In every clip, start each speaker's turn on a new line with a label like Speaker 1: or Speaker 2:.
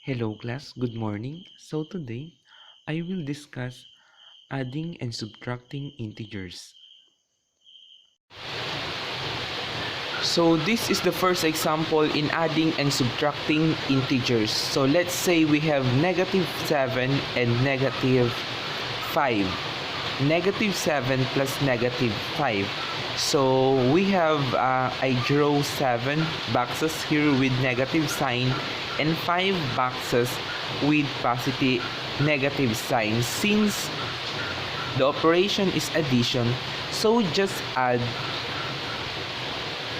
Speaker 1: Hello class, good morning. So today, I will discuss adding and subtracting integers. So this is the first example in adding and subtracting integers. So let's say we have -7 and -5. -7 plus -5. So we have, I draw 7 boxes here with negative sign and 5 boxes with positive negative sign. Since the operation is addition, so just add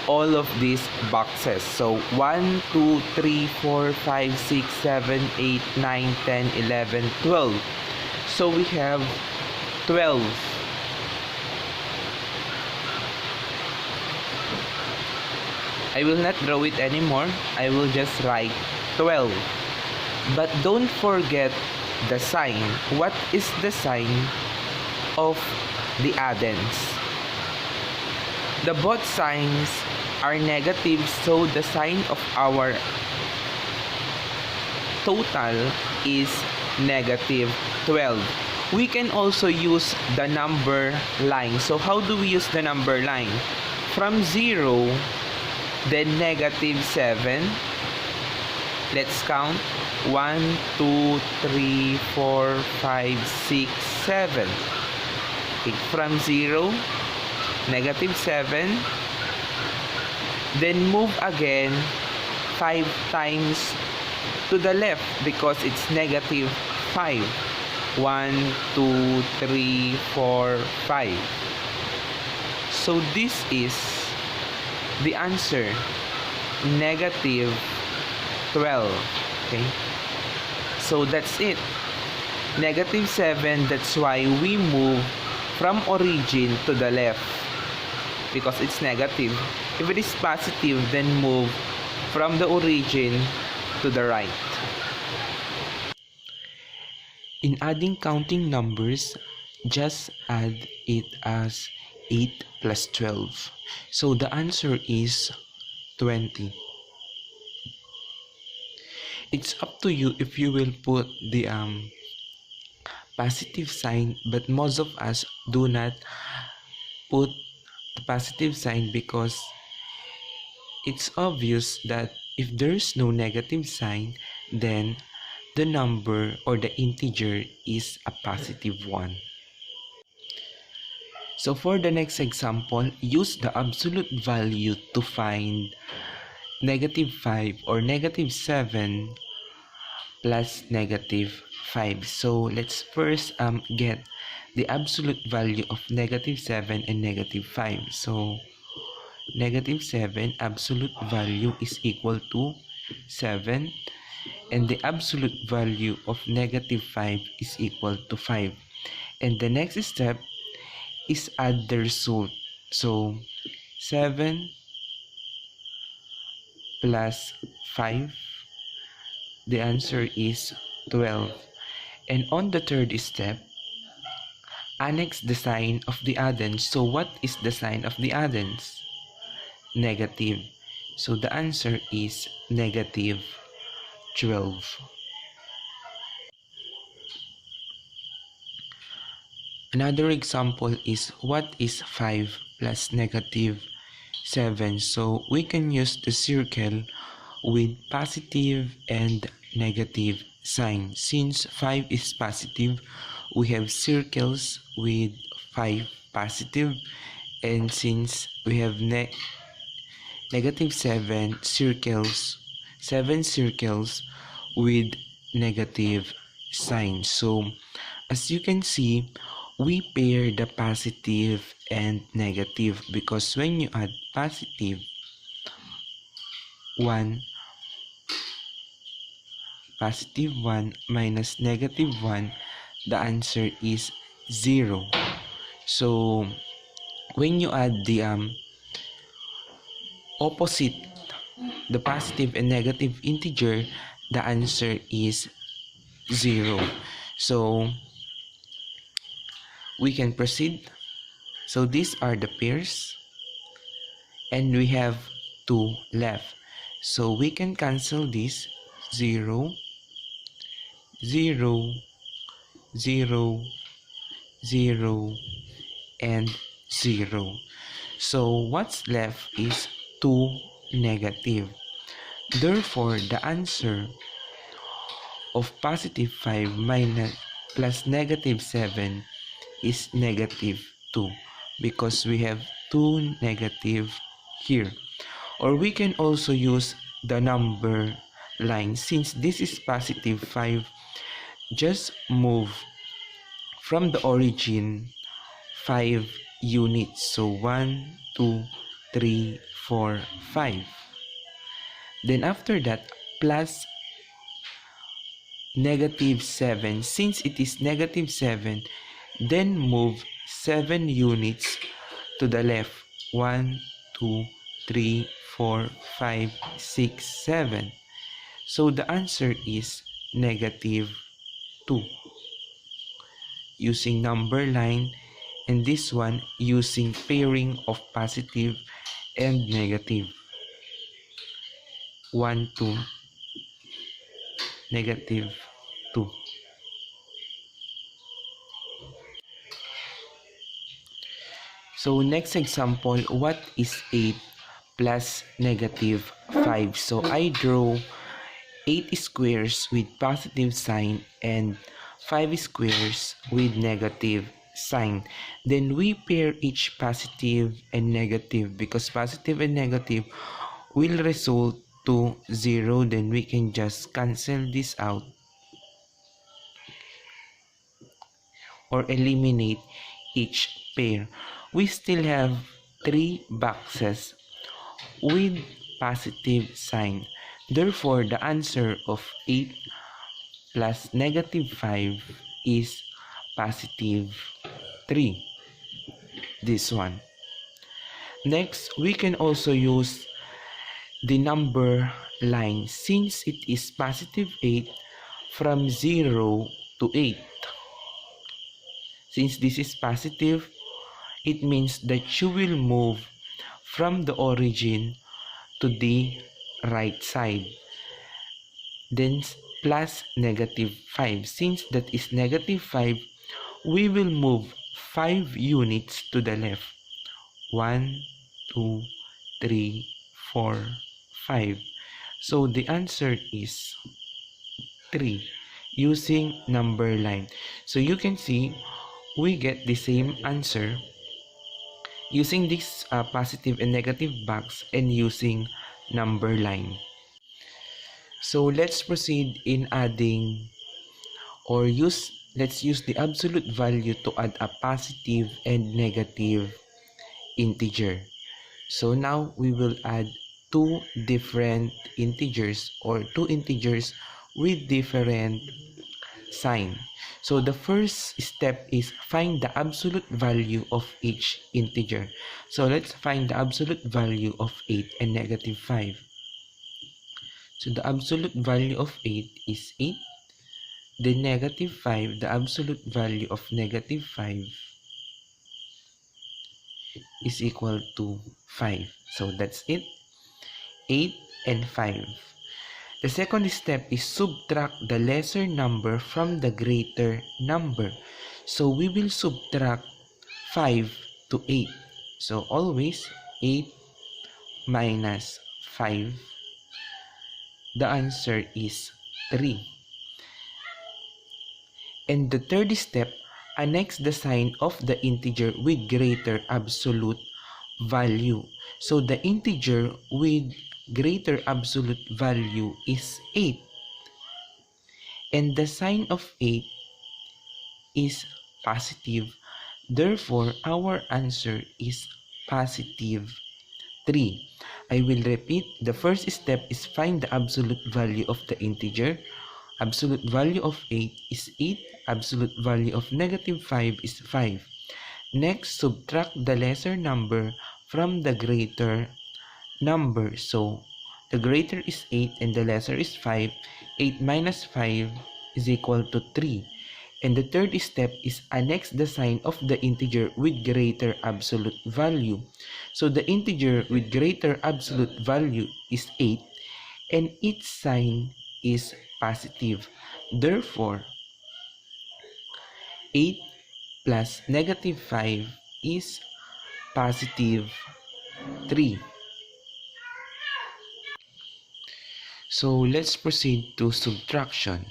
Speaker 1: all of these boxes. So 1, 2, 3, 4, 5, 6, 7, 8, 9, 10, 11, 12. So we have 12. I will not draw it anymore. I will just write 12. But don't forget the sign. What is the sign of the addends? The both signs are negative, so the sign of our total is -12. We can also use the number line. So how do we use the number line? From 0, then -7. Let's count. 1, 2, 3, 4, 5, 6, 7. Okay, from 0, -7. Then move again 5 times to the left because it's -5. 1, 2, 3, 4, 5. So this is the answer, -12. Okay, so that's it. -7, that's why we move from origin to the left because it's negative. If it is positive, then move from the origin to the right. In adding counting numbers, just add it as 8 plus 12. So the answer is 20. It's up to you if you will put the positive sign, but most of us do not put the positive sign because it's obvious that if there's no negative sign, then the number or the integer is a positive one. So for the next example, use the absolute value to find -5 or -7 plus -5. So let's first get the absolute value of -7 and -5. So -7 absolute value is equal to 7, and the absolute value of -5 is equal to 5. And the next step is add the result. So 7 plus 5, the answer is 12. And on the third step, annex the sign of the addends. So what is the sign of the addends? Negative. So the answer is -12. Another example is what is 5 plus -7. So we can use the circle with positive and negative sign. Since 5 is positive, we have circles with 5 positive, and since we have -7 circles, 7 circles with negative sign. So as you can see, we pair the positive and negative because when you add positive 1 minus -1, the answer is 0. So when you add the opposite, the positive and negative integer, the answer is 0. So we can proceed. So these are the pairs, and we have 2 left. So we can cancel this 0, 0, 0, 0, and 0. So what's left is 2 negative. Therefore, the answer of positive 5 minus plus negative 7 is negative 2 because we have 2 negative here. Or we can also use the number line. Since this is positive 5, just move from the origin 5 units. So 1, 2, 3, 4, 5. Then after that, plus negative 7. Since it is negative 7, then move 7 units to the left. 1, 2, 3, 4, 5, 6, 7. So the answer is negative 2. Using number line, and this one using pairing of positive and negative. 1, 2, negative 2. So next example, what is 8 plus negative 5? So I draw 8 squares with positive sign and 5 squares with negative sign. Then we pair each positive and negative because positive and negative will result to 0. Then we can just cancel this out or eliminate each pair. We still have 3 boxes with positive sign. Therefore, the answer of 8 plus negative 5 is positive 3. This one. Next, we can also use the number line since it is positive 8 from 0 to 8. Since this is positive, it means that you will move from the origin to the right side. Then plus negative 5. Since that is negative 5, we will move 5 units to the left. 1, 2, 3, 4, 5. So the answer is 3 using number line. So you can see we get the same answer using this positive and negative box and using number line. So let's proceed in adding or let's use the absolute value to add a positive and negative integer. So now we will add two different integers or two integers with different sign. So the first step is find the absolute value of each integer. So let's find the absolute value of 8 and negative 5. So the absolute value of 8 is 8. The negative 5, the absolute value of negative 5 is equal to 5. So that's it. 8 and 5. The second step is subtract the lesser number from the greater number. So we will subtract 5 to 8. So always 8 minus 5. The answer is 3. And the third step, annex the sign of the integer with greater absolute value. So the integer with greater absolute value is 8. And the sign of 8 is positive. Therefore, our answer is positive 3. I will repeat. The first step is find the absolute value of the integer. Absolute value of 8 is 8. Absolute value of negative 5 is 5. Next, subtract the lesser number from the greater number. So, the greater is 8 and the lesser is 5. 8 minus 5 is equal to 3. And the third step is annex the sign of the integer with greater absolute value. So, the integer with greater absolute value is 8 and its sign is positive. Therefore, 8 plus negative 5 is positive 3. So let's proceed to subtraction.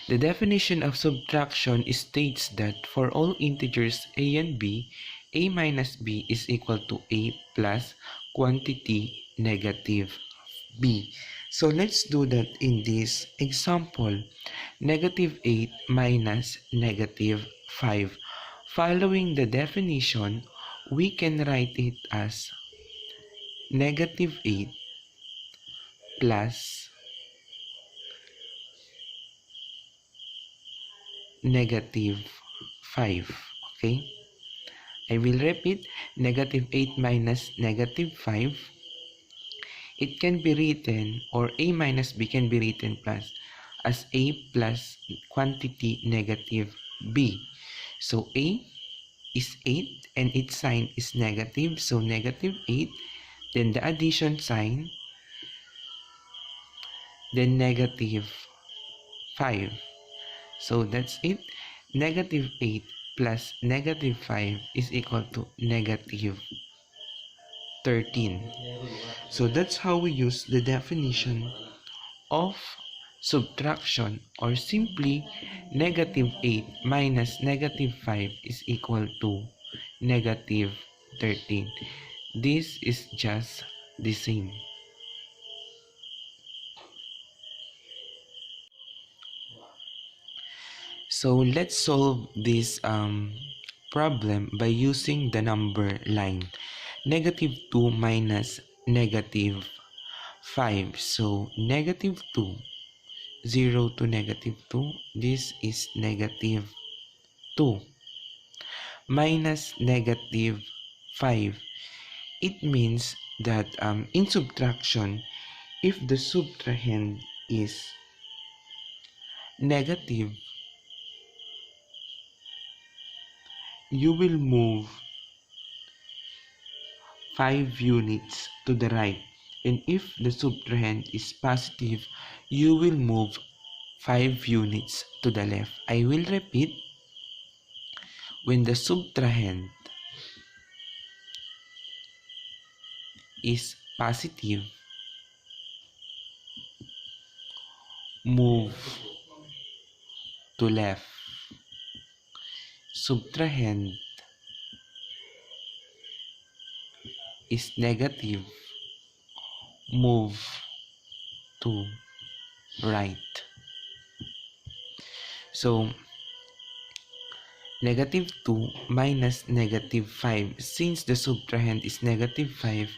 Speaker 1: The definition of subtraction states that for all integers a and b, a minus b is equal to a plus quantity negative b. So let's do that in this example. Negative 8 minus negative 5. Following the definition, we can write it as negative 8 plus negative 5. Okay? I will repeat, negative 8 minus negative 5. It can be written, or a minus b can be written as a plus quantity negative b. So a is 8 and its sign is negative. So negative 8, then the addition sign, then negative 5. So that's it. Negative 8 plus negative 5 is equal to negative 13. So that's how we use the definition of subtraction, or simply negative 8 minus negative 5 is equal to negative 13. This is just the same. So let's solve this problem by using the number line. Negative 2 minus negative 5. So negative 2, 0 to negative 2. This is negative 2. Minus negative 5. It means that in subtraction, if the subtrahend is negative, you will move 5 units to the right. And if the subtrahend is positive, you will move 5 units to the left. I will repeat. When the subtrahend is positive, move to left. Subtrahend is negative, move to right. So negative 2 minus negative 5. Since the subtrahend is negative 5,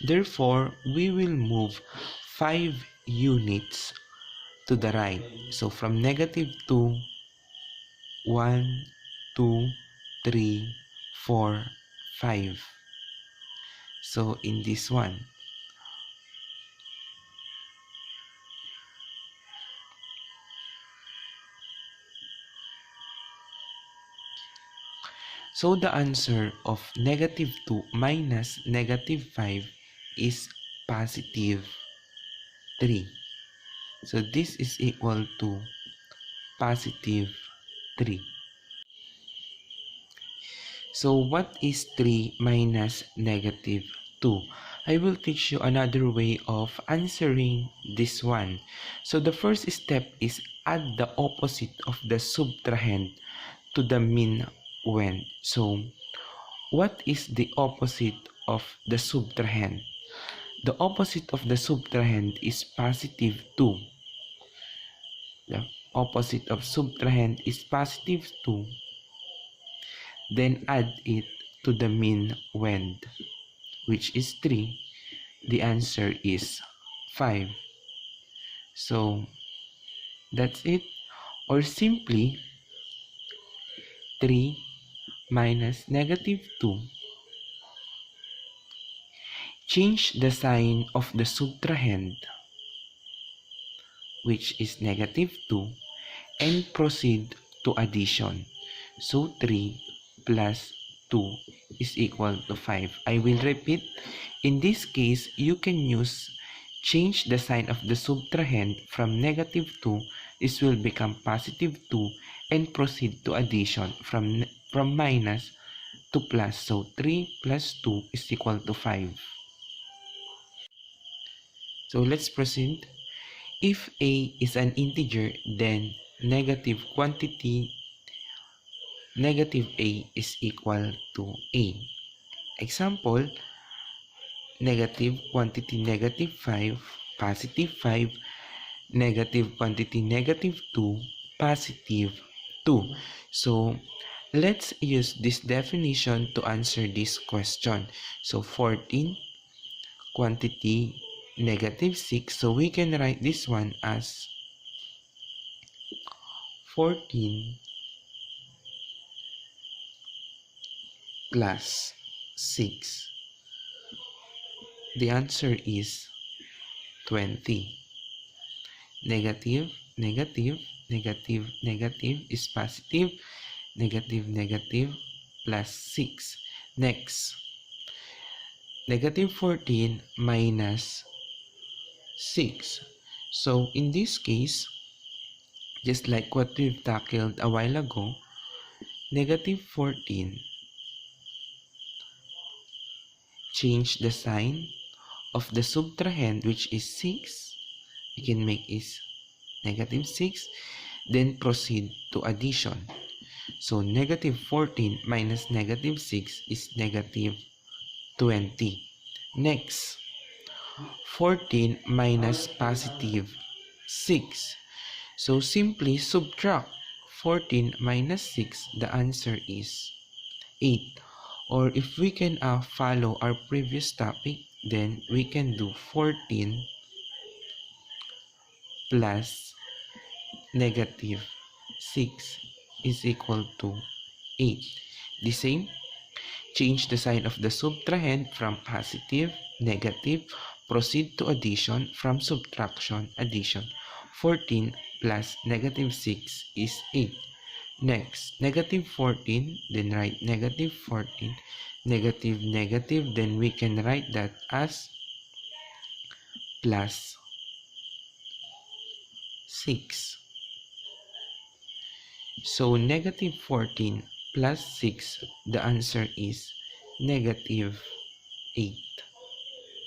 Speaker 1: therefore we will move 5 units to the right. So from negative 2, 1, 2, 3, 4, 5. So in this one, so the answer of negative 2 minus negative 5 is positive 3. So this is equal to positive 3. So what is 3 minus negative 2? I will teach you another way of answering this one. So the first step is add the opposite of the subtrahend to the min-wend. So what is the opposite of the subtrahend? The opposite of the subtrahend is positive 2. The opposite of subtrahend is positive 2. Then add it to the min-wend, which is 3. The answer is 5. So that's it. Or simply 3 minus negative 2. Change the sign of the subtrahend, which is negative 2, and proceed to addition. So 3 plus 2 is equal to 5. I will repeat. In this case, you can change the sign of the subtrahend from negative 2 this will become positive 2 and proceed to addition from minus to plus. So 3 plus 2 is equal to 5. So let's proceed. If a is an integer, then negative a is equal to a. Example, negative quantity negative 5, positive 5, negative quantity negative 2, positive 2. So let's use this definition to answer this question. So 14 quantity negative 6. So we can write this one as 14 plus 6. The answer is 20. Negative, negative, negative, negative is positive. Negative, negative plus 6. Next, negative 14 minus 6. So in this case, just like what we've tackled a while ago, negative 14, change the sign of the subtrahend, which is 6. We can make is negative 6, then proceed to addition. So negative 14 minus negative 6 is negative 20. Next, 14 minus positive 6. So simply subtract 14 minus 6. The answer is 8. Or if we can follow our previous topic, then we can do 14 plus negative 6 is equal to 8. The same, change the sign of the subtrahend from positive, negative, proceed to addition, from subtraction, addition. 14 plus negative 6 is 8. Next, negative 14, then write negative 14, negative, negative, then we can write that as plus 6. So negative 14 plus 6, the answer is negative 8.